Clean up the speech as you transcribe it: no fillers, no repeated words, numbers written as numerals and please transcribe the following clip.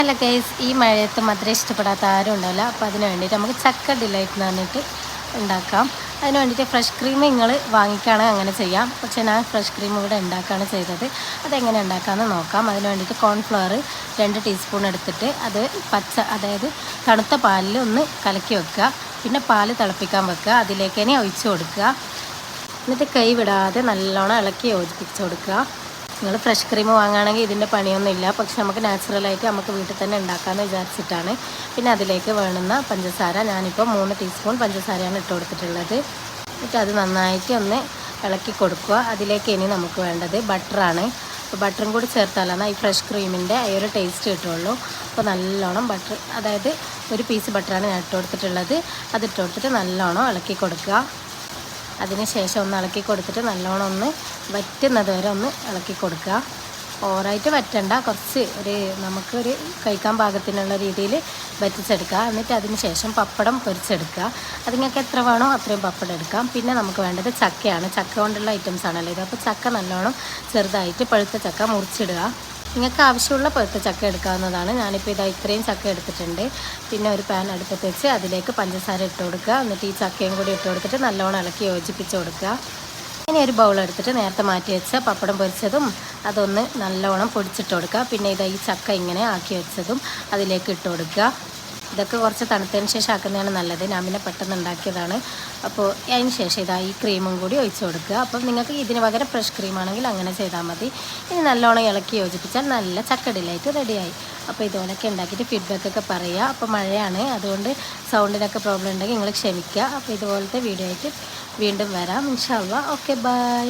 അല്ല ഗൈസ്, ഈ മഴയത്ത് മധുരം ഇഷ്ടപ്പെടാത്ത ആരും ഉണ്ടാവില്ല. അപ്പോൾ അതിന് വേണ്ടിയിട്ട് നമുക്ക് ചക്ക ഡിലൈറ്റ് എന്ന് പറഞ്ഞിട്ട് ഉണ്ടാക്കാം. അതിന് വേണ്ടിയിട്ട് ഫ്രഷ് ക്രീം നിങ്ങൾ വാങ്ങിക്കുകയാണെങ്കിൽ അങ്ങനെ ചെയ്യാം. പക്ഷേ ഞാൻ ഫ്രഷ് ക്രീം ഇവിടെ ഉണ്ടാക്കുകയാണ് ചെയ്തത്. അതെങ്ങനെ ഉണ്ടാക്കാമെന്ന് നോക്കാം. അതിന് വേണ്ടിയിട്ട് കോൺഫ്ലവർ 2 ടീസ്പൂൺ എടുത്തിട്ട് അത് അതായത് തണുത്ത പാലിൽ ഒന്ന് കലക്കി വെക്കുക. പിന്നെ പാല് തിളപ്പിക്കാൻ വെക്കുക. അതിലേക്ക് തന്നെ ഒഴിച്ച് കൊടുക്കുക. എന്നിട്ട് കൈ വിടാതെ നല്ലോണം ഇളക്കി യോജിപ്പിച്ച് കൊടുക്കുക. നിങ്ങൾ ഫ്രഷ് ക്രീം വാങ്ങുകയാണെങ്കിൽ ഇതിൻ്റെ പണിയൊന്നുമില്ല. പക്ഷെ നമുക്ക് നാച്ചുറലായിട്ട് നമുക്ക് വീട്ടിൽ തന്നെ ഉണ്ടാക്കാമെന്ന് വിചാരിച്ചിട്ടാണ്. പിന്നെ അതിലേക്ക് വേണ്ടുന്ന പഞ്ചസാര ഞാനിപ്പോൾ 3 ടീസ്പൂൺ പഞ്ചസാരയാണ് ഇട്ട് കൊടുത്തിട്ടുള്ളത്. എന്നിട്ട് അത് നന്നായിട്ട് ഒന്ന് ഇളക്കി കൊടുക്കുക. അതിലേക്ക് ഇനി നമുക്ക് വേണ്ടത് ബട്ടറാണ്. അപ്പോൾ ബട്ടറും കൂടി ചേർത്താലാണ് ഈ ഫ്രഷ് ക്രീമിൻ്റെ ഈ ഒരു ടേസ്റ്റ് കിട്ടുള്ളൂ. അപ്പോൾ നല്ലോണം ബട്ടർ, അതായത് ഒരു പീസ് ബട്ടറാണ് ഞാൻ ഇട്ട് കൊടുത്തിട്ടുള്ളത്. അതിട്ട് കൊടുത്തിട്ട് നല്ലോണം ഇളക്കി കൊടുക്കുക. അതിന് ശേഷം ഒന്ന് ഇളക്കി കൊടുത്തിട്ട് നല്ലോണം ഒന്ന് വറ്റുന്നത് വരെ ഒന്ന് ഇളക്കി കൊടുക്കുക. ഓവറായിട്ട് വറ്റണ്ട, കുറച്ച് നമുക്കൊരു കഴിക്കാൻ പാകത്തിനുള്ള രീതിയിൽ വറ്റിച്ചെടുക്കുക. എന്നിട്ട് അതിന് ശേഷം പപ്പടം പൊരിച്ചെടുക്കുക. അത് നിങ്ങൾക്ക് എത്ര വേണോ അത്രയും പപ്പടം എടുക്കാം. പിന്നെ നമുക്ക് വേണ്ടത് ചക്കയാണ്. ചക്ക കൊണ്ടുള്ള ഐറ്റംസ് ആണല്ലോ ഇത്. അപ്പോൾ ചക്ക നല്ലോണം ചെറുതായിട്ട് പഴുത്ത ചക്ക മുറിച്ചിടുക. നിങ്ങൾക്ക് ആവശ്യമുള്ള പഴുത്ത ചക്ക എടുക്കാവുന്നതാണ്. ഞാനിപ്പോൾ ഇത്രയും ചക്ക എടുത്തിട്ടുണ്ട്. പിന്നെ ഒരു പാൻ അടുപ്പത്ത് വെച്ച് അതിലേക്ക് പഞ്ചസാര ഇട്ട് കൊടുക്കുക. എന്നിട്ട് ഈ ചക്കയും കൂടി ഇട്ട് കൊടുത്തിട്ട് നല്ലോണം ഇളക്കി യോജിപ്പിച്ച് കൊടുക്കുക. ഇനി ഒരു ബൗൾ എടുത്തിട്ട് നേരത്തെ മാറ്റി വെച്ച പപ്പടം പൊരിച്ചതും അതൊന്ന് നല്ലോണം പൊടിച്ചിട്ട് കൊടുക്കുക. പിന്നെ ഈ ചക്ക ഇങ്ങനെ ആക്കി വെച്ചതും അതിലേക്ക് ഇട്ട് കൊടുക്കുക. ഇതൊക്കെ കുറച്ച് തണുത്തതിന് ശേഷം ആക്കുന്നതാണ് നല്ലത്. ഞാൻ പിന്നെ പെട്ടെന്ന് ഉണ്ടാക്കിയതാണ്. അപ്പോൾ അതിന് ശേഷം ഈ ക്രീമും കൂടി ഒഴിച്ച് കൊടുക്കുക. അപ്പം നിങ്ങൾക്ക് ഇതിന് പകരം ഫ്രഷ് ക്രീമാണെങ്കിൽ അങ്ങനെ ചെയ്താൽ മതി. ഇനി നല്ലോണം ഇളക്കി യോജിപ്പിച്ചാൽ നല്ല ചക്ക ഡിലൈറ്റ് റെഡിയായി. അപ്പോൾ ഇതുപോലൊക്കെ ഉണ്ടാക്കിയിട്ട് ഫീഡ്ബാക്കൊക്കെ പറയുക. അപ്പോൾ മഴയാണ്, അതുകൊണ്ട് സൗണ്ടിനൊക്കെ പ്രോബ്ലം ഉണ്ടെങ്കിൽ നിങ്ങൾ ക്ഷമിക്കുക. അപ്പോൾ ഇതുപോലത്തെ വീഡിയോ ആയിട്ട് വീണ്ടും വരാം ഇൻഷാ അല്ലാഹ്. Okay, by.